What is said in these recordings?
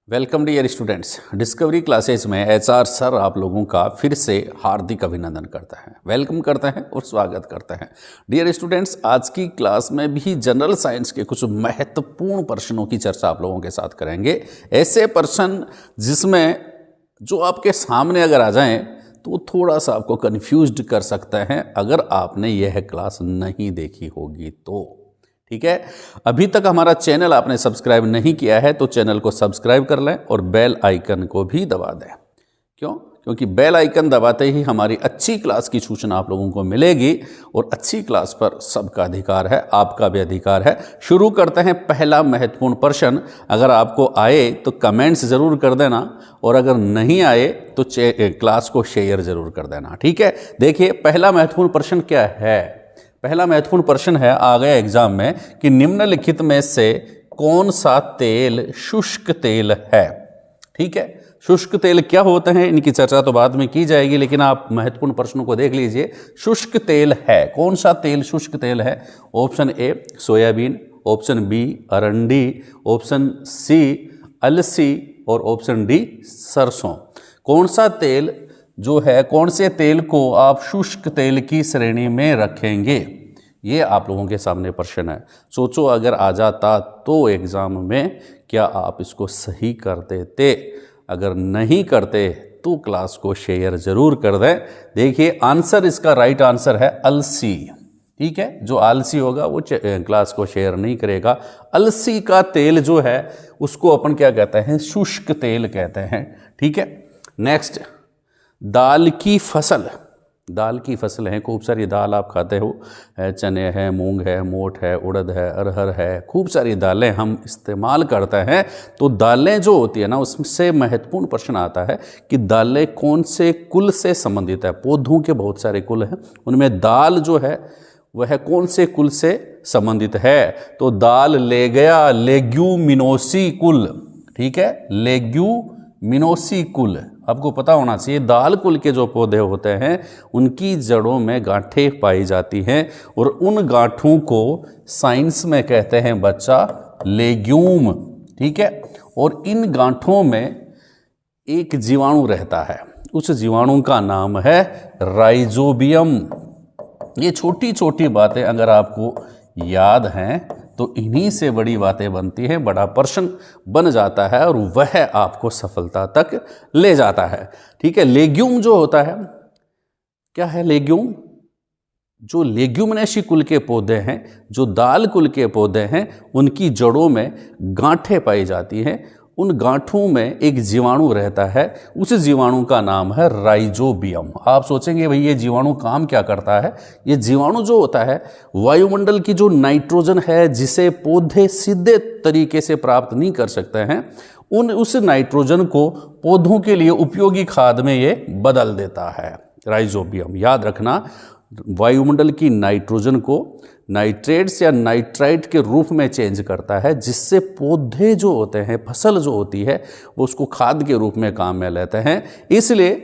Welcome dear students. Discovery classes में HR sir आप लोगों का फिर से हार्दिक अभिनंदन करता है, वेलकम करते हैं और स्वागत करते हैं। डियर स्टूडेंट्स, आज की क्लास में भी जनरल साइंस के कुछ महत्वपूर्ण प्रश्नों की चर्चा आप लोगों के साथ करेंगे। ऐसे प्रश्न जिसमें जो आपके सामने अगर आ जाएं तो थोड़ा सा आपको कन्फ्यूज्ड कर सकते हैं अगर आपने यह क्लास नहीं देखी होगी तो। ठीक है, अभी तक हमारा चैनल आपने सब्सक्राइब नहीं किया है तो चैनल को सब्सक्राइब कर लें और बेल आइकन को भी दबा दें। क्यों? क्योंकि बेल आइकन दबाते ही हमारी अच्छी क्लास की सूचना आप लोगों को मिलेगी और अच्छी क्लास पर सबका अधिकार है, आपका भी अधिकार है। शुरू करते हैं पहला महत्वपूर्ण प्रश्न। अगर आपको आए तो कमेंट्स ज़रूर कर देना और अगर नहीं आए तो क्लास को शेयर ज़रूर कर देना। ठीक है, देखिए पहला महत्वपूर्ण प्रश्न क्या है। पहला महत्वपूर्ण प्रश्न है, आ गया एग्जाम में, कि निम्नलिखित में से कौन सा तेल शुष्क तेल है। ठीक है, शुष्क तेल क्या होते हैं इनकी चर्चा तो बाद में की जाएगी, लेकिन आप महत्वपूर्ण प्रश्नों को देख लीजिए। शुष्क तेल है, कौन सा तेल शुष्क तेल है? Option A soybean, option B अरंडी, ऑप्शन सी अलसी और ऑप्शन डी सरसों। कौन सा तेल जो है, कौन से तेल को आप शुष्क तेल की श्रेणी में रखेंगे? ये आप लोगों के सामने प्रश्न है। सोचो अगर आ जाता तो एग्जाम में क्या आप इसको सही कर देते? अगर नहीं करते तो क्लास को शेयर जरूर कर दें। देखिए आंसर, इसका राइट आंसर है अलसी। ठीक है, जो आलसी होगा वो क्लास को शेयर नहीं करेगा। अलसी का तेल जो है उसको अपन क्या कहते हैं? शुष्क तेल कहते हैं। ठीक है, नेक्स्ट, दाल की फसल। दाल की फसल है, खूब सारी दाल आप खाते हो, चने हैं, मूंग है, मोठ है, उड़द है, अरहर है, खूब सारी दालें हम इस्तेमाल करते हैं। तो दालें जो होती है ना, उससे महत्वपूर्ण प्रश्न आता है कि दालें कौन से कुल से संबंधित है। पौधों के बहुत सारे कुल हैं, उनमें दाल जो है वह कौन से कुल से संबंधित है? तो दाल ले गया लेग्यूमिनोसी कुल। ठीक है, लेग्यूमिनोसी कुल आपको पता होना चाहिए। दाल कुल के जो पौधे होते हैं उनकी जड़ों में गांठें पाई जाती हैं और उन गांठों को साइंस में कहते हैं बच्चा लेग्यूम। ठीक है, और इन गांठों में एक जीवाणु रहता है, उस जीवाणु का नाम है राइजोबियम। ये छोटी छोटी बातें अगर आपको याद हैं तो इन्हीं से बड़ी बातें बनती हैं, बड़ा प्रश्न बन जाता है और वह आपको सफलता तक ले जाता है। ठीक है, लेग्यूम जो होता है, क्या है लेग्यूम? जो लेग्यूमिनेसी कुल के पौधे हैं, जो दाल कुल के पौधे हैं, उनकी जड़ों में गांठें पाई जाती हैं। उन गांठों में एक जीवाणु रहता है, उस जीवाणु का नाम है राइजोबियम। आप सोचेंगे भाई ये जीवाणु काम क्या करता है? ये जीवाणु जो होता है वायुमंडल की जो नाइट्रोजन है, जिसे पौधे सीधे तरीके से प्राप्त नहीं कर सकते हैं, उस नाइट्रोजन को पौधों के लिए उपयोगी खाद में ये बदल देता है। राइजोबियम याद रखना, वायुमंडल की नाइट्रोजन को नाइट्रेट्स या नाइट्राइट के रूप में चेंज करता है, जिससे पौधे जो होते हैं, फसल जो होती है, वो उसको खाद के रूप में काम में लेते हैं। इसलिए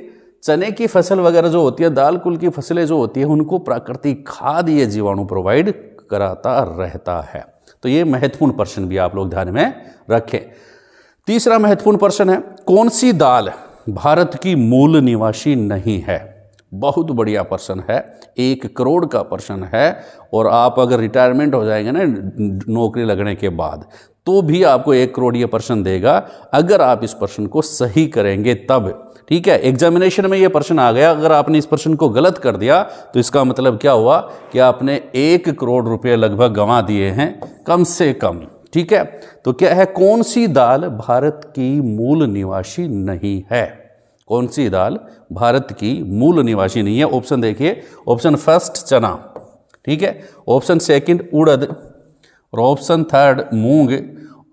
चने की फसल वगैरह जो होती है, दाल कुल की फसलें जो होती है, उनको प्राकृतिक खाद ये जीवाणु प्रोवाइड कराता रहता है। तो ये महत्वपूर्ण प्रश्न भी आप लोग ध्यान में रखें। तीसरा महत्वपूर्ण प्रश्न है, कौन सी दाल भारत की मूल निवासी नहीं है? बहुत बढ़िया प्रश्न है, 1 करोड़ का प्रश्न है और आप अगर रिटायरमेंट हो जाएंगे ना नौकरी लगने के बाद, तो भी आपको 1 करोड़ ये प्रश्न देगा अगर आप इस प्रश्न को सही करेंगे तब। ठीक है, एग्जामिनेशन में ये प्रश्न आ गया, अगर आपने इस प्रश्न को गलत कर दिया तो इसका मतलब क्या हुआ कि आपने 1 करोड़ रुपये लगभग गंवा दिए हैं कम से कम। ठीक है, तो क्या है, कौन सी दाल भारत की मूल निवासी नहीं है? कौन सी दाल भारत की मूल निवासी नहीं है? ऑप्शन देखिए, ऑप्शन फर्स्ट चना, ठीक है, ऑप्शन सेकंड उड़द, और ऑप्शन थर्ड मूंग,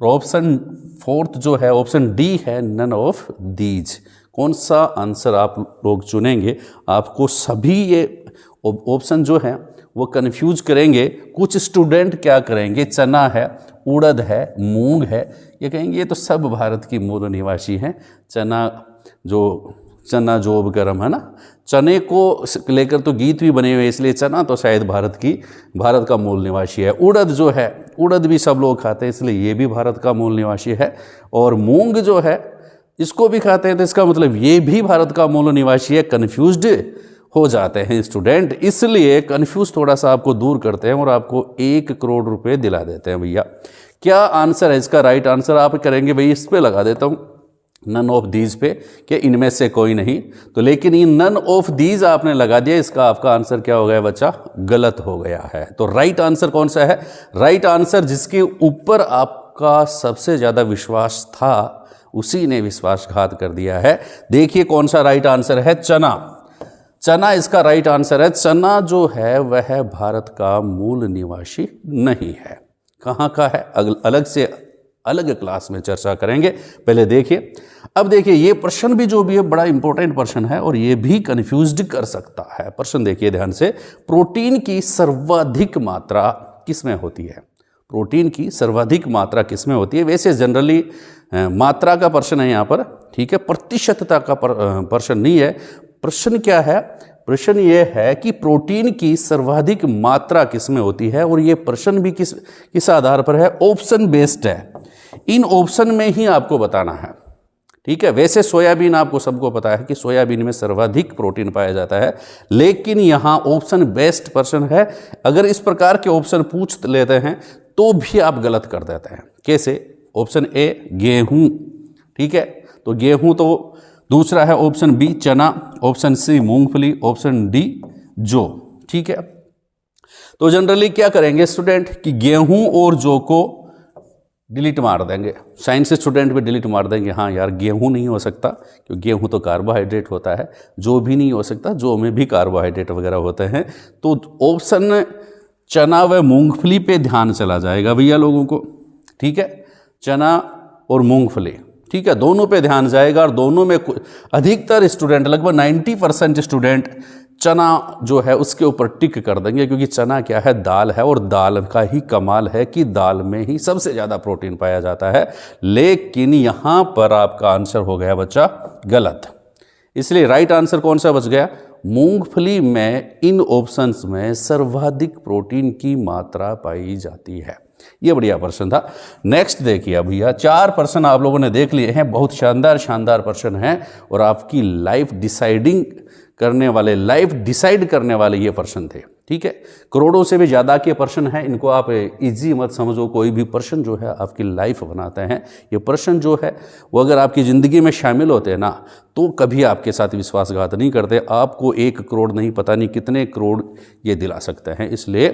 और ऑप्शन फोर्थ जो है ऑप्शन डी है नन ऑफ दीज। कौन सा आंसर आप लोग चुनेंगे? आपको सभी ये ऑप्शन जो है वो कंफ्यूज करेंगे। कुछ स्टूडेंट क्या करेंगे, चना है, उड़द है, मूंग है, ये कहेंगे ये तो सब भारत की मूल निवासी हैं। चना जो चना जोब गरम, है ना। चने को लेकर तो गीत भी बने हुए हैं, इसलिए चना तो शायद भारत का मूल निवासी है। उड़द जो है, उड़द भी सब लोग खाते हैं, इसलिए ये भी भारत का मूल निवासी है। और मूंग जो है इसको भी खाते हैं, तो इसका मतलब ये भी भारत का मूल निवासी है। कन्फ्यूज्ड हो जाते हैं स्टूडेंट, इसलिए कन्फ्यूज थोड़ा सा आपको दूर करते हैं और आपको 1 करोड़ रुपए दिला देते हैं। भैया क्या आंसर है इसका? राइट आंसर आप करेंगे भाई, इस पे लगा देता हूँ नन ऑफ दीज पे, कि इनमें से कोई नहीं। तो लेकिन ये नन ऑफ दीज आपने लगा दिया, इसका आपका आंसर क्या हो गया बच्चा? गलत हो गया है। तो राइट आंसर कौन सा है? राइट आंसर जिसके ऊपर आपका सबसे ज़्यादा विश्वास था उसी ने विश्वासघात कर दिया है। देखिए कौन सा राइट आंसर है? चना। चना इसका राइट आंसर है। चना जो है वह भारत का मूल निवासी नहीं है। कहाँ का है अलग से अलग क्लास में चर्चा करेंगे। पहले देखिए, अब देखिए ये प्रश्न भी जो भी है बड़ा इंपॉर्टेंट प्रश्न है और ये भी कंफ्यूज्ड कर सकता है। प्रश्न देखिए ध्यान से, प्रोटीन की सर्वाधिक मात्रा किसमें होती है? प्रोटीन की सर्वाधिक मात्रा किसमें होती है? वैसे जनरली मात्रा का प्रश्न है यहाँ पर, ठीक है, प्रतिशतता का प्रश्न नहीं है। प्रश्न क्या है? प्रश्न ये है कि प्रोटीन की सर्वाधिक मात्रा किसमें होती है, और ये प्रश्न भी किस आधार पर है? ऑप्शन बेस्ड है। इन ऑप्शन में ही आपको बताना है, ठीक है। वैसे सोयाबीन आपको सबको पता है कि सोयाबीन में सर्वाधिक प्रोटीन पाया जाता है, लेकिन यहाँ ऑप्शन बेस्ड प्रश्न है। अगर इस प्रकार के ऑप्शन पूछ लेते हैं तो भी आप गलत कर देते हैं। कैसे? ऑप्शन ए गेहूं, ठीक है, तो गेहूं। तो दूसरा है ऑप्शन बी चना, ऑप्शन सी मूंगफली, ऑप्शन डी जौ, ठीक है। तो जनरली क्या करेंगे स्टूडेंट कि गेहूं और जौ को डिलीट मार देंगे। साइंस स्टूडेंट भी डिलीट मार देंगे, हाँ यार गेहूं नहीं हो सकता क्योंकि गेहूं तो कार्बोहाइड्रेट होता है। जौ भी नहीं हो सकता, जौ में भी कार्बोहाइड्रेट वगैरह होते हैं। तो ऑप्शन चना व मूंगफली पे ध्यान चला जाएगा भैया लोगों को, ठीक है। चना और मूंगफली, ठीक है, दोनों पे ध्यान जाएगा। और दोनों में अधिकतर स्टूडेंट, लगभग 90% स्टूडेंट चना जो है उसके ऊपर टिक कर देंगे, क्योंकि चना क्या है? दाल है, और दाल का ही कमाल है कि दाल में ही सबसे ज़्यादा प्रोटीन पाया जाता है। लेकिन यहाँ पर आपका आंसर हो गया बच्चा गलत। इसलिए राइट आंसर कौन सा बच गया? मूंगफली में इन ऑप्शंस में सर्वाधिक प्रोटीन की मात्रा पाई जाती है। ये बढ़िया प्रश्न था। नेक्स्ट देखिए भैया, 4 प्रश्न आप लोगों ने देख लिए हैं, बहुत शानदार प्रश्न हैं और आपकी लाइफ डिसाइड करने वाले ये प्रश्न थे, ठीक है। करोड़ों से भी ज़्यादा के प्रश्न हैं, इनको आप इजी मत समझो। कोई भी प्रश्न जो है आपकी लाइफ बनाते हैं। ये प्रश्न जो है वो अगर आपकी ज़िंदगी में शामिल होते हैं ना, तो कभी आपके साथ विश्वासघात नहीं करते। आपको 1 करोड़ नहीं, पता नहीं कितने करोड़ ये दिला सकते हैं। इसलिए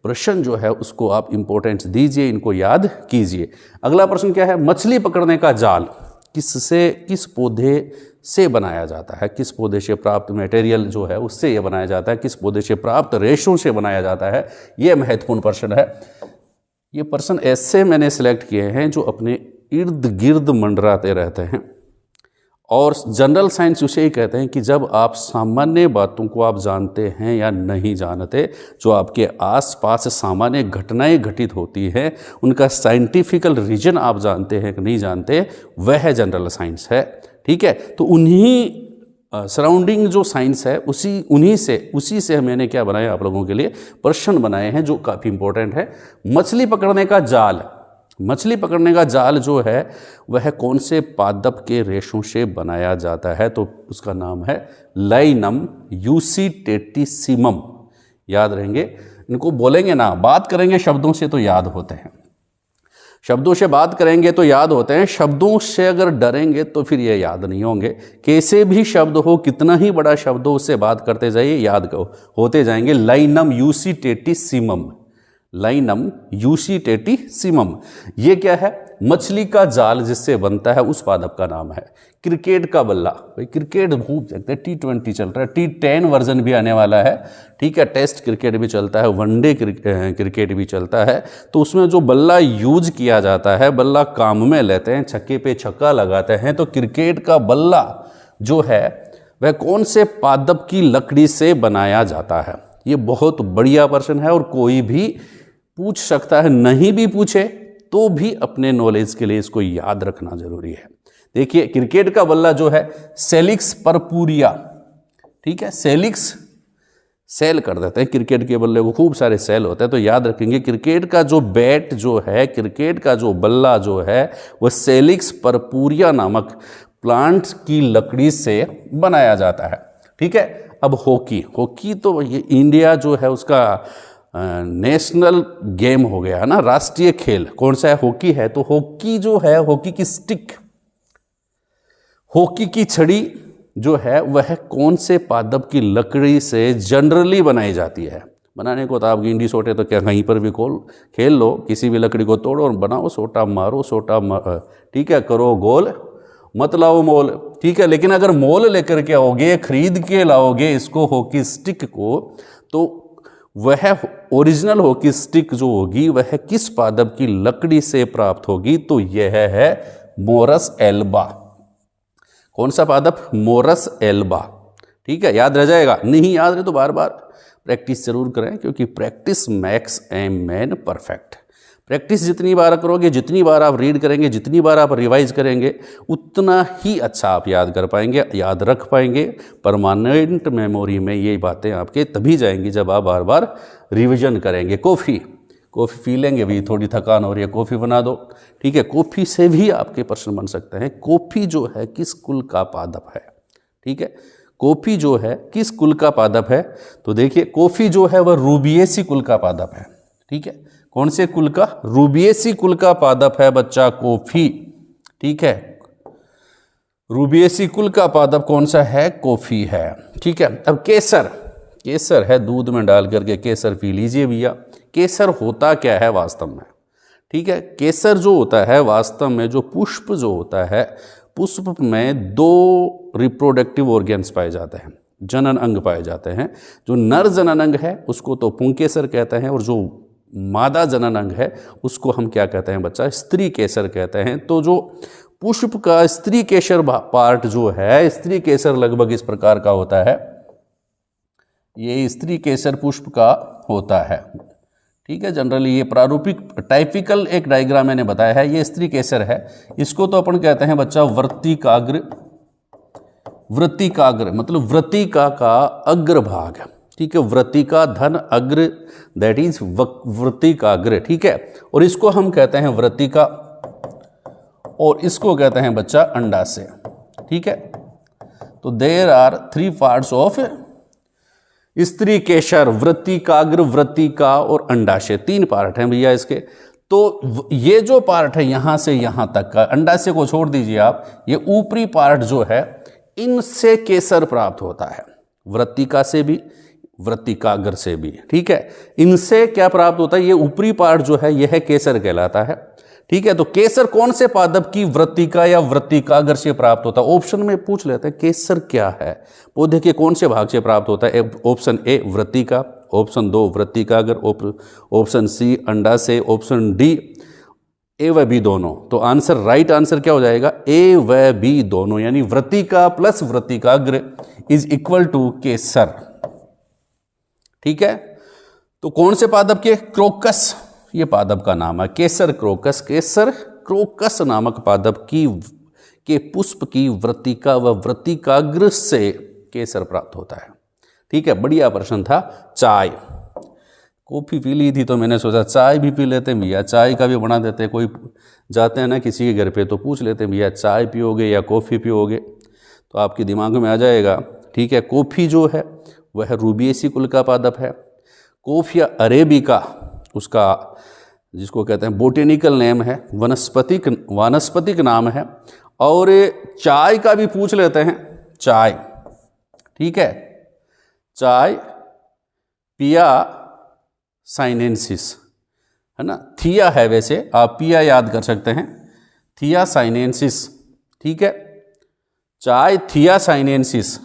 प्रश्न जो है उसको आप इंपॉर्टेंस दीजिए, इनको याद कीजिए। अगला प्रश्न क्या है? मछली पकड़ने का जाल किस पौधे से बनाया जाता है? किस पौधे से प्राप्त मटेरियल जो है उससे ये बनाया जाता है? किस पौधे से प्राप्त रेशों से बनाया जाता है? ये महत्वपूर्ण प्रश्न है। ये प्रश्न ऐसे मैंने सिलेक्ट किए हैं जो अपने इर्द गिर्द मंडराते रहते हैं। और जनरल साइंस उसे ही कहते हैं कि जब आप सामान्य बातों को आप जानते हैं या नहीं जानते, जो आपके आसपास सामान्य घटनाएं घटित होती हैं, उनका साइंटिफिकल रीजन आप जानते हैं कि नहीं जानते, वह जनरल साइंस है, ठीक है। तो उन्हीं सराउंडिंग जो साइंस है उसी से मैंने क्या बनाया आप लोगों के लिए प्रश्न बनाए हैं जो काफ़ी इंपॉर्टेंट है। मछली पकड़ने का जाल जो है वह कौन से पादप के रेशों से बनाया जाता है? तो उसका नाम है लाइनम यूसीटेटिसिमम। याद रहेंगे, इनको बोलेंगे ना, बात करेंगे शब्दों से तो याद होते हैं। शब्दों से बात करेंगे तो याद होते हैं, शब्दों से अगर डरेंगे तो फिर ये याद नहीं होंगे। कैसे भी शब्द हो, कितना ही बड़ा शब्द हो, उससे बात करते जाइए, याद होते जाएंगे। लाइनम यूसीटेटिसिमम, ये क्या है? मछली का जाल जिससे बनता है उस पादप का नाम है। क्रिकेट का बल्ला, भाई क्रिकेट भूल सकते हैं, T20 चल रहा है, T10 वर्जन भी आने वाला है, ठीक है। टेस्ट क्रिकेट भी चलता है, वनडे क्रिकेट भी चलता है। तो उसमें जो बल्ला यूज किया जाता है, बल्ला काम में लेते हैं, छक्के पे छक्का लगाते हैं। तो क्रिकेट का बल्ला जो है वह कौन से पादप की लकड़ी से बनाया जाता है? ये बहुत बढ़िया प्रश्न है और कोई भी पूछ सकता है, नहीं भी पूछे तो भी अपने नॉलेज के लिए इसको याद रखना जरूरी है। देखिए क्रिकेट का बल्ला जो है सेलिक्स परपूरिया, ठीक है, सेलिक्स सेल कर देते हैं क्रिकेट के बल्ले को, खूब सारे सेल होते हैं। तो याद रखेंगे क्रिकेट का जो बैट जो है, क्रिकेट का जो बल्ला जो है वह सेलिक्स परपूरिया नामक प्लांट की लकड़ी से बनाया जाता है, ठीक है। अब हॉकी तो ये इंडिया जो है उसका नेशनल गेम हो गया है ना, राष्ट्रीय खेल कौन सा है, हॉकी है। तो हॉकी जो है, हॉकी की स्टिक, हॉकी की छड़ी जो है वह कौन से पादप की लकड़ी से जनरली बनाई जाती है। बनाने को तो आप गिंडी सोटे तो क्या कहीं पर भी खेल लो, किसी भी लकड़ी को तोड़ो और बनाओ, सोटा मारो, ठीक है, करो गोल, मत लाओ मोल, ठीक है। लेकिन अगर मोल लेकर के आओगे, खरीद के लाओगे इसको हॉकी स्टिक को, तो वह ओरिजिनल हॉकी स्टिक जो होगी वह किस पादप की लकड़ी से प्राप्त होगी, तो यह है मोरस एल्बा। कौन सा पादप, मोरस एल्बा, ठीक है। याद रह जाएगा, नहीं याद रहे तो बार बार प्रैक्टिस जरूर करें, क्योंकि practice max a man perfect. Practice जितनी बार करोगे, जितनी बार आप रीड करेंगे, जितनी बार आप रिवाइज करेंगे, उतना ही अच्छा आप याद कर पाएंगे, याद रख पाएंगे। परमानेंट मेमोरी में ये बातें आपके तभी जाएंगी जब आप बार बार रिवीजन करेंगे। कॉफ़ी पी लेंगे भी, थोड़ी थकान हो रही है, कॉफ़ी बना दो, ठीक है। कॉफ़ी से भी आपके प्रश्न बन सकते हैं। कॉफ़ी जो है किस कुल का पादप है, ठीक है। कॉफ़ी जो है किस कुल का पादप है, तो देखिए कॉफ़ी जो है वह रूबिएसी कुल का पादप है, ठीक है। कौन से कुल का, रूबिएसी कुल का पादप है बच्चा कॉफ़ी, ठीक है। रूबिएसी कुल का पादप कौन सा है, कॉफ़ी है, ठीक है। अब केसर है, दूध में डाल करके केसर पी लीजिए भैया। केसर होता क्या है वास्तव में, ठीक है। केसर जो होता है वास्तव में, जो पुष्प जो होता है, पुष्प में 2 रिप्रोडक्टिव ऑर्गेन्स पाए जाते हैं, जनन अंग पाए जाते हैं। जो नर जनन अंग है उसको तो पुंकेसर कहते हैं, और जो मादा जनन अंग है उसको हम क्या कहते हैं बच्चा, स्त्री केसर कहते हैं। तो जो पुष्प का स्त्री केसर पार्ट जो है, स्त्री केसर लगभग इस प्रकार का होता है, ये स्त्री केसर पुष्प का होता है, ठीक है। जनरली ये प्रारूपिक टाइपिकल एक डायग्राम मैंने बताया है, ये स्त्री केसर है। इसको तो अपन कहते हैं बच्चा वृत्तिकाग्र, मतलब वृत्तिका का अग्रभाग, ठीक है। वृत्तिका धन अग्र, दैट इज वृत्तिकाग्र, ठीक है। और इसको हम कहते हैं वृत्तिका, और इसको कहते हैं बच्चा अंडाशय, ठीक है। तो देयर आर 3 पार्ट्स ऑफ स्त्री केसर, वृत्तिकाग्र, वृत्तिका और अंडाशय, 3 पार्ट हैं भैया इसके। तो ये जो पार्ट है यहां से यहां तक का, अंडाशय को छोड़ दीजिए आप, ये ऊपरी पार्ट जो है इनसे केसर प्राप्त होता है, वृत्तिका से भी, वृत्तिकाग्र से भी, ठीक है। इनसे क्या प्राप्त होता है, ये ऊपरी पार्ट जो है यह केसर कहलाता है, ठीक है। तो केसर कौन से पादप की वृत्तिका या वृत्तिकाग्र से प्राप्त होता है, ऑप्शन में पूछ लेते हैं केसर क्या है, पौधे के कौन से भाग से प्राप्त होता है। ऑप्शन ए वृत्तिका, ऑप्शन 2 वृत्तिकाग्र, ऑप्शन सी अंडाशय, ऑप्शन डी ए व बी दोनों। तो आंसर, राइट आंसर क्या हो जाएगा, ए व बी दोनों, यानी Vrittika plus वृत्तिकाग्र is equal to केसर, ठीक है। तो कौन से पादप के, क्रोकस, ये पादप का नाम है, केसर क्रोकस नामक पादप के पुष्प की वृत्तिका व वृत्तिकाग्र से केसर प्राप्त होता है, ठीक है। बढ़िया प्रश्न था। चाय, कॉफ़ी पी ली थी तो मैंने सोचा चाय भी पी लेते हैं भैया, चाय का भी बना देते हैं। कोई जाते हैं ना किसी के घर पे तो पूछ लेते हैं भैया चाय पियोगे या कॉफ़ी पियोगे, तो आपके दिमाग में आ जाएगा, ठीक है। कॉफ़ी जो है वह रूबिएसी कुल का पादप है। कॉफिया अरेबिका उसका जिसको कहते हैं बोटेनिकल नेम है, वानस्पतिक नाम है। और चाय का भी पूछ लेते हैं, चाय, ठीक है। चाय पिया साइनेंसिस है ना, थिया है वैसे, आप पिया याद कर सकते हैं, थिया साइनेंसिस, ठीक है। चाय थिया साइनेंसिस,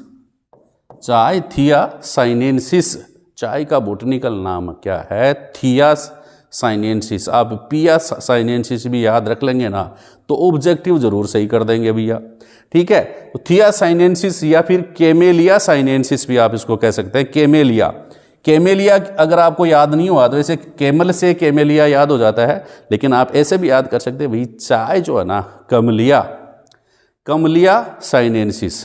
चाय का बोटनिकल नाम क्या है, थिया साइनेंसिस। आप पिया साइनेंसिस भी याद रख लेंगे ना तो ऑब्जेक्टिव जरूर सही कर देंगे भैया, ठीक है। तो थिया साइनेंसिस या फिर केमेलिया साइनेंसिस भी आप इसको कह सकते हैं। केमेलिया अगर आपको याद नहीं हुआ तो ऐसे केमल से केमेलिया याद हो जाता है, लेकिन आप ऐसे भी याद कर सकते हैं भाई चाय जो है ना कमलिया, कमलिया साइनेंसिस,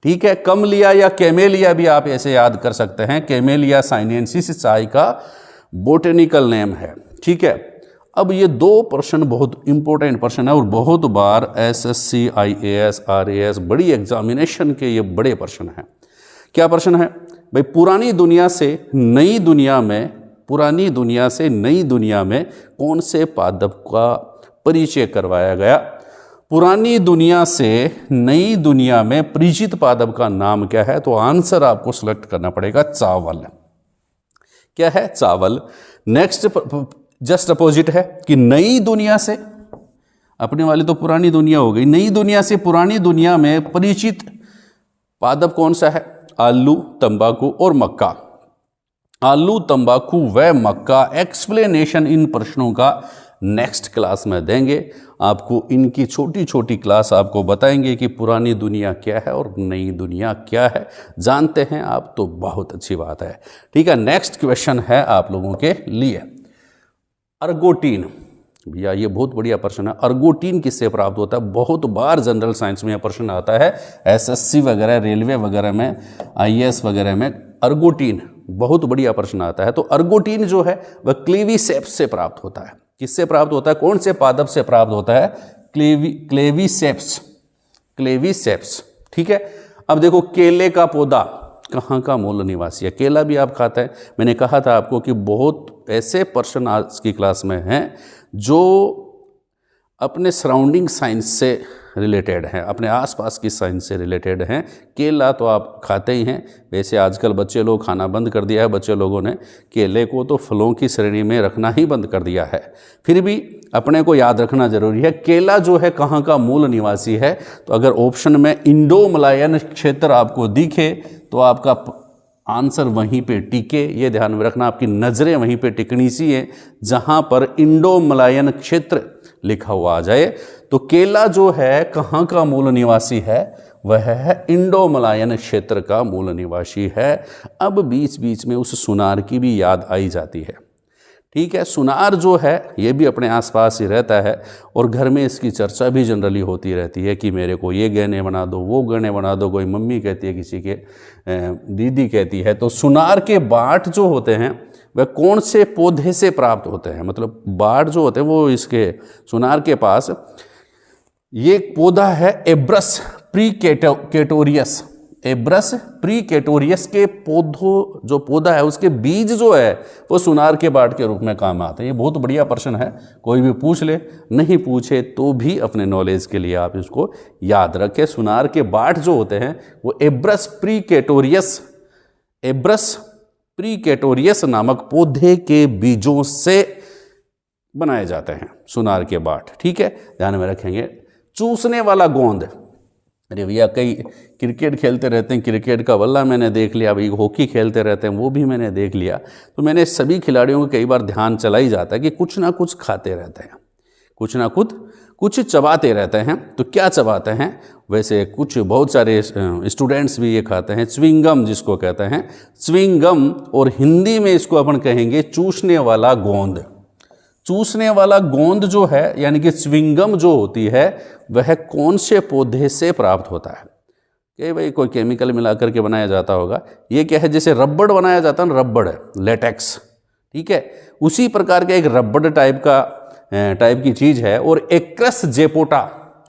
ठीक है। कमलिया या कैमेलिया भी आप ऐसे याद कर सकते हैं, कैमेलिया साइनेंसिस चाय का बोटेनिकल नेम है, ठीक है। अब ये दो प्रश्न बहुत इंपॉर्टेंट प्रश्न है और बहुत बार एसएससी, आईएएस, आरएएस बड़ी एग्जामिनेशन के ये बड़े प्रश्न हैं। क्या प्रश्न है भाई? पुरानी दुनिया से नई दुनिया में, पुरानी दुनिया से नई दुनिया में कौन से पादप का परिचय करवाया गया? पुरानी दुनिया से नई दुनिया में परिचित पादप का नाम क्या है? तो आंसर आपको सिलेक्ट करना पड़ेगा चावल। क्या है? चावल। नेक्स्ट जस्ट अपोजिट है कि नई दुनिया से, अपने वाली तो पुरानी दुनिया हो गई, नई दुनिया से पुरानी दुनिया में परिचित पादप कौन सा है? आलू, तंबाकू और मक्का। आलू, तंबाकू व मक्का एक्सप्लेनेशन इन प्रश्नों का नेक्स्ट क्लास में देंगे। आपको इनकी छोटी छोटी क्लास आपको बताएंगे कि पुरानी दुनिया क्या है और नई दुनिया क्या है। जानते हैं आप तो बहुत अच्छी बात है, ठीक है। नेक्स्ट क्वेश्चन है आप लोगों के लिए अर्गोटीन। भैया ये बहुत बढ़िया प्रश्न है, अर्गोटीन किससे प्राप्त होता है? बहुत बार जनरल साइंस में यह प्रश्न आता है, एसएससी वगैरह, रेलवे वगैरह में, आईएएस वगैरह में अर्गोटीन बहुत बढ़िया प्रश्न आता है। तो अर्गोटीन जो है वह क्लेवीसेप्स से प्राप्त होता है। किससे प्राप्त होता है? कौन से पादप से प्राप्त होता है? क्लेवीसेप्स, क्लेवीसेप्स, ठीक है। अब देखो केले का पौधा कहाँ का मूल निवासी है? केला भी आप खाते हैं। मैंने कहा था आपको कि बहुत ऐसे प्रश्न आज की क्लास में हैं जो अपने सराउंडिंग साइंस से रिलेटेड हैं, अपने आसपास की साइंस से रिलेटेड हैं। केला तो आप खाते ही हैं। वैसे आजकल बच्चे लोग खाना बंद कर दिया है, बच्चे लोगों ने केले को तो फलों की श्रेणी में रखना ही बंद कर दिया है। फिर भी अपने को याद रखना जरूरी है, केला जो है कहाँ का मूल निवासी है? तो अगर ऑप्शन में इंडो मलायन क्षेत्र आपको दिखे तो आपका आंसर वहीं पे टिके। ये ध्यान में रखना, आपकी नज़रें वहीं पे टिकनी चाहिए जहाँ पर इंडो मलायन क्षेत्र लिखा हुआ आ जाए। तो केला जो है कहाँ का मूल निवासी है? वह है इंडो मलायन क्षेत्र का मूल निवासी है। अब बीच बीच में उस सुनार की भी याद आई जाती है, ठीक है। सुनार जो है ये भी अपने आसपास ही रहता है और घर में इसकी चर्चा भी जनरली होती रहती है कि मेरे को ये गहने बना दो, वो गहने बना दो। कोई मम्मी कहती है, किसी के दीदी कहती है। तो सुनार के बाट जो होते हैं वह कौन से पौधे से प्राप्त होते हैं? मतलब बाट जो होते हैं वो इसके सुनार के पास ये पौधा है एब्रस प्रीकेटोरियस। एब्रस प्रीकेटोरियस के पौधों, जो पौधा है उसके बीज जो है वो सुनार के बाट के रूप में काम आते हैं। ये बहुत बढ़िया प्रश्न है, कोई भी पूछ ले, नहीं पूछे तो भी अपने नॉलेज के लिए आप इसको याद रखें। सुनार के बाट जो होते हैं वो एब्रस प्रीकेटोरियस, एब्रस प्रीकेटोरियस नामक पौधे के बीजों से बनाए जाते हैं सुनार के बाट, ठीक है। ध्यान में रखेंगे। चूसने वाला गोंद, अरे भैया कई क्रिकेट खेलते रहते हैं, क्रिकेट का बल्ला मैंने देख लिया, भाई हॉकी खेलते रहते हैं वो भी मैंने देख लिया। तो मैंने सभी खिलाड़ियों को कई बार ध्यान चला ही जाता है कि कुछ ना कुछ खाते रहते हैं, कुछ ना कुछ चबाते रहते हैं। तो क्या चबाते हैं? वैसे कुछ बहुत सारे स्टूडेंट्स भी ये खाते हैं, च्विंगम जिसको कहते हैं, च्विंगम, और हिंदी में इसको अपन कहेंगे चूसने वाला गोंद। चूसने वाला गोंद जो है यानी कि च्विंगम जो होती है वह कौन से पौधे से प्राप्त होता है? कि भाई कोई केमिकल मिला करके बनाया जाता होगा। ये क्या है? जैसे रबड़ बनाया जाता है ना, रबड़ है, लेटेक्स, ठीक है, उसी प्रकार का एक रबड़ टाइप की चीज़ है। और एक्रस जेपोटा,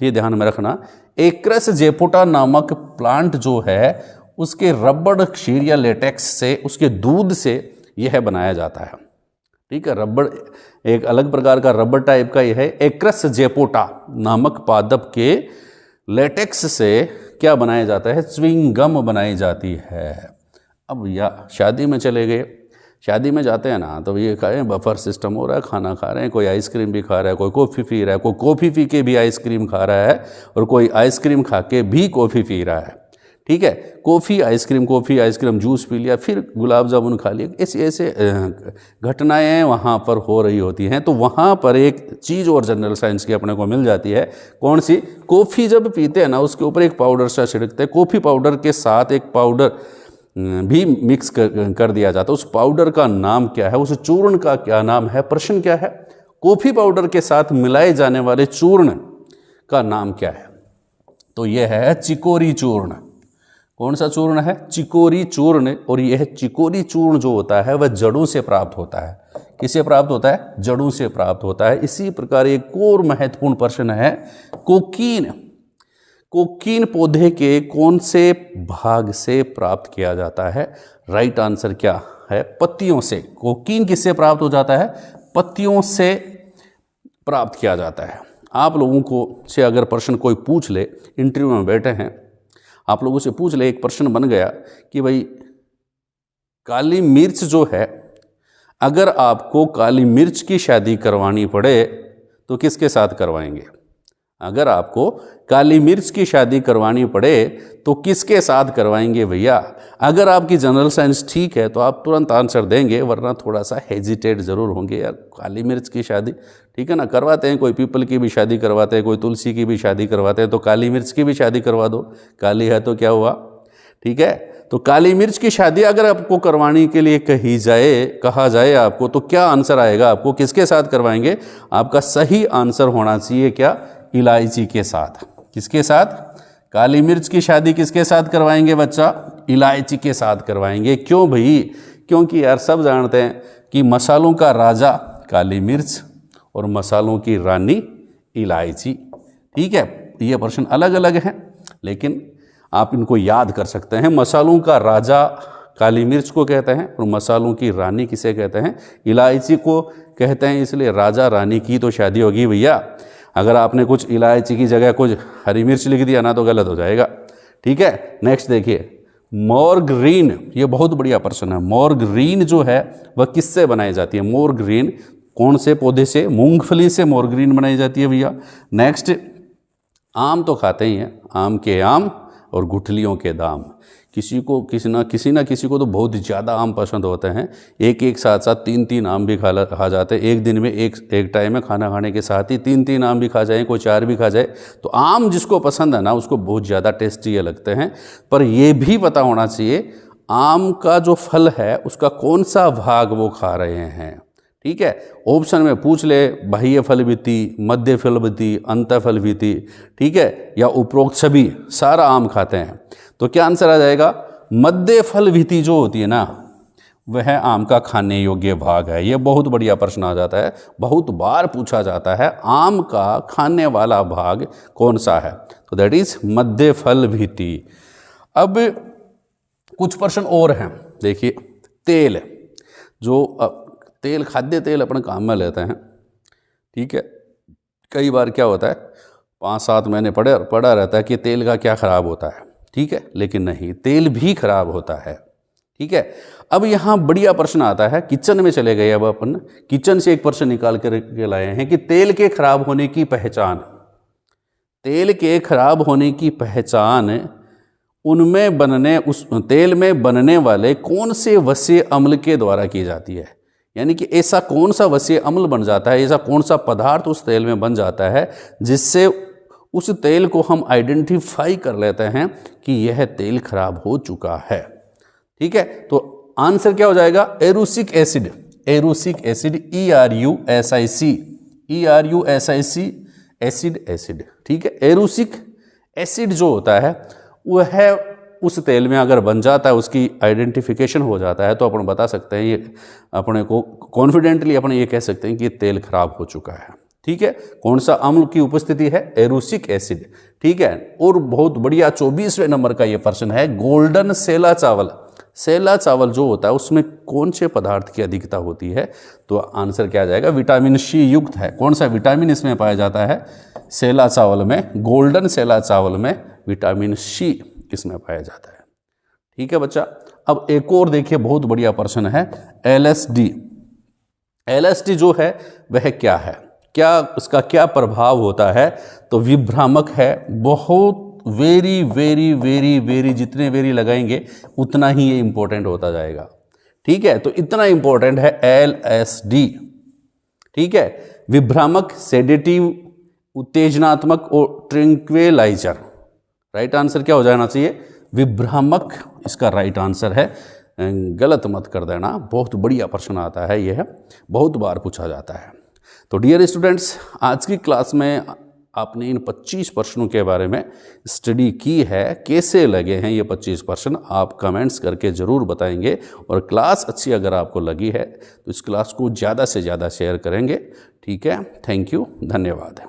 ये ध्यान में रखना, एक्रस जेपोटा नामक प्लांट जो है उसके रबड़ क्षीर या लेटेक्स से, उसके दूध से यह बनाया जाता है, ठीक है। रबड़ एक अलग प्रकार का रबड़ टाइप का यह है। एक्रस जेपोटा नामक पादप के लेटेक्स से क्या बनाया जाता है? च्विंगम बनाई जाती है। अब या शादी में चले गए, शादी में जाते हैं ना तो ये खाएं, बफर सिस्टम हो रहा है, खाना खा रहे हैं, कोई आइसक्रीम भी खा रहा है, कोई कॉफ़ी पी रहा है, कोई कॉफ़ी पी के भी आइसक्रीम खा रहा है और कोई आइसक्रीम खा के भी कॉफ़ी पी रहा है, ठीक है। कॉफ़ी आइसक्रीम जूस पी लिया, फिर गुलाब जामुन खा लिया। ऐसे घटनाएं वहाँ पर हो रही होती हैं। तो वहाँ पर एक चीज़ और जनरल साइंस की अपने को मिल जाती है। कौन सी? कॉफ़ी जब पीते हैं ना उसके ऊपर एक पाउडर सा छिड़कते हैं, कॉफ़ी पाउडर के साथ एक पाउडर भी मिक्स कर दिया जाता है। उस पाउडर का नाम क्या है? उस चूर्ण का क्या नाम है? प्रश्न क्या है? कॉफ़ी पाउडर के साथ मिलाए जाने वाले चूर्ण का नाम क्या है? तो यह है चिकोरी चूर्ण। कौन सा चूर्ण है? चिकोरी चूर्ण। और यह चिकोरी चूर्ण जो होता है वह जड़ों से प्राप्त होता है। किससे प्राप्त होता है? जड़ों से प्राप्त होता है। इसी प्रकार एक और महत्वपूर्ण प्रश्न है, कोकीन। कोकीन पौधे के कौन से भाग से प्राप्त किया जाता है? राइट आंसर क्या है? पत्तियों से। कोकीन किससे प्राप्त हो जाता है? पत्तियों से प्राप्त किया जाता है। आप लोगों को से अगर प्रश्न कोई पूछ ले, इंटरव्यू में बैठे हैं, आप लोगों से पूछ ले, एक प्रश्न बन गया कि भाई काली मिर्च जो है, अगर आपको काली मिर्च की शादी करवानी पड़े तो किसके साथ करवाएंगे? अगर आपको काली मिर्च की शादी करवानी पड़े तो किसके साथ करवाएंगे भैया? अगर आपकी जनरल साइंस ठीक है तो आप तुरंत आंसर देंगे, वरना थोड़ा सा हेजिटेट ज़रूर होंगे। यार काली मिर्च की शादी, ठीक है ना, करवाते हैं, कोई पीपल की भी शादी करवाते हैं, कोई तुलसी की भी शादी करवाते हैं, तो काली मिर्च की भी शादी करवा दो। काली है तो क्या हुआ, ठीक है। तो काली मिर्च की शादी अगर आपको करवाने के लिए कहा जाए आपको, तो क्या आंसर आएगा? आपको किसके साथ करवाएंगे? आपका सही आंसर होना चाहिए क्या? इलायची के साथ। किसके साथ? काली मिर्च की शादी किसके साथ करवाएंगे बच्चा? इलायची के साथ करवाएंगे। क्यों भाई? क्योंकि यार सब जानते हैं कि मसालों का राजा काली मिर्च और मसालों की रानी इलायची, ठीक है। ये प्रश्न अलग अलग हैं, लेकिन आप इनको याद कर सकते हैं। मसालों का राजा काली मिर्च को कहते हैं और मसालों की रानी किसे कहते हैं? इलायची को कहते हैं। इसलिए राजा रानी की तो शादी होगी भैया। अगर आपने कुछ इलायची की जगह कुछ हरी मिर्च लिख दिया ना तो गलत हो जाएगा, ठीक है। नेक्स्ट देखिए, मोरग्रीन। ये बहुत बढ़िया प्रश्न है। मोरग्रीन जो है वह किससे बनाई जाती है? मोरग्रीन कौन से पौधे से? मूंगफली से मोरग्रीन बनाई जाती है भैया। नेक्स्ट, आम तो खाते ही हैं, आम के आम और गुठलियों के दाम। किसी ना किसी को तो बहुत ज़्यादा आम पसंद होते हैं। एक साथ 3 आम भी खा जाते हैं एक दिन में। एक टाइम में खाना खाने के साथ ही 3 आम भी खा जाए, कोई 4 भी खा जाए। तो आम जिसको पसंद है ना, उसको बहुत ज़्यादा टेस्टी ये लगते हैं। पर ये भी पता होना चाहिए आम का जो फल है उसका कौन सा भाग वो खा रहे हैं, ठीक है। ऑप्शन में पूछ ले, बाह्य फल भित्ति, मध्य फल भित्ति, अंत फल भित्ति, ठीक है, या उपरोक्त सभी, सारा आम खाते हैं। तो क्या आंसर आ जाएगा? मध्य फल भित्ति जो होती है ना, वह आम का खाने योग्य भाग है। यह बहुत बढ़िया प्रश्न आ जाता है, बहुत बार पूछा जाता है, आम का खाने वाला भाग कौन सा है? तो दैट इज मध्य फल भित्ति। अब कुछ प्रश्न और हैं। देखिए, तेल, तेल खाद्य तेल अपन काम में लेते हैं, ठीक है। कई बार क्या होता है, 5-7 महीने पड़ा रहता है कि तेल का क्या खराब होता है, ठीक है, लेकिन नहीं, तेल भी खराब होता है, ठीक है। अब यहाँ बढ़िया प्रश्न आता है, किचन में चले गए। अब अपन किचन से एक प्रश्न निकाल कर लाए हैं कि तेल के खराब होने की पहचान। तेल के खराब होने की पहचान उस तेल में बनने वाले कौन से वसीय अम्ल के द्वारा की जाती है। यानी कि ऐसा कौन सा वसीय अम्ल बन जाता है, ऐसा कौन सा पदार्थ उस तेल में बन जाता है जिससे उस तेल को हम आइडेंटिफाई कर लेते हैं कि यह तेल खराब हो चुका है, ठीक है। तो आंसर क्या हो जाएगा? एरुसिक एसिड। एरुसिक एसिड, ERUSIC एसिड, ठीक है। एरुसिक एसिड जो होता है वह उस तेल में अगर बन जाता है, उसकी आइडेंटिफिकेशन हो जाता है, तो अपन बता सकते हैं, ये अपने को कॉन्फिडेंटली अपन ये कह सकते हैं कि ये तेल खराब हो चुका है, ठीक है। कौन सा अम्ल की उपस्थिति है? एरुसिक एसिड, ठीक है। और बहुत बढ़िया 24वें नंबर का ये प्रश्न है, गोल्डन सेला चावल। सेला चावल जो होता है उसमें कौन से पदार्थ की अधिकता होती है? तो आंसर क्या आ जाएगा? विटामिन सी युक्त है। कौन सा विटामिन इसमें पाया जाता है? सेला चावल में, गोल्डन सेला चावल में विटामिन सी इसमें पाया जाता है, ठीक है बच्चा। अब एक और देखिए, बहुत बढ़िया प्रश्न है, LSD। LSD जो है वह क्या है, क्या उसका क्या प्रभाव होता है? तो विभ्रामक है। बहुत वेरी वेरी वेरी वेरी, जितने वेरी लगाएंगे उतना ही ये इंपॉर्टेंट होता जाएगा, ठीक है। तो इतना इंपॉर्टेंट है LSD, ठीक है। विभ्रामक, सेडेटिव, उत्तेजनात्मक और ट्रैंक्विलाइजर। राइट आंसर क्या हो जाना चाहिए? विभ्रामक इसका राइट आंसर है। गलत मत कर देना, बहुत बढ़िया प्रश्न आता है, यह बहुत बार पूछा जाता है। तो डियर स्टूडेंट्स, आज की क्लास में आपने इन 25 प्रश्नों के बारे में स्टडी की है, कैसे लगे हैं ये 25 प्रश्न, आप कमेंट्स करके ज़रूर बताएंगे। और क्लास अच्छी अगर आपको लगी है तो इस क्लास को ज़्यादा से ज़्यादा शेयर करेंगे। ठीक है, थैंक यू, धन्यवाद।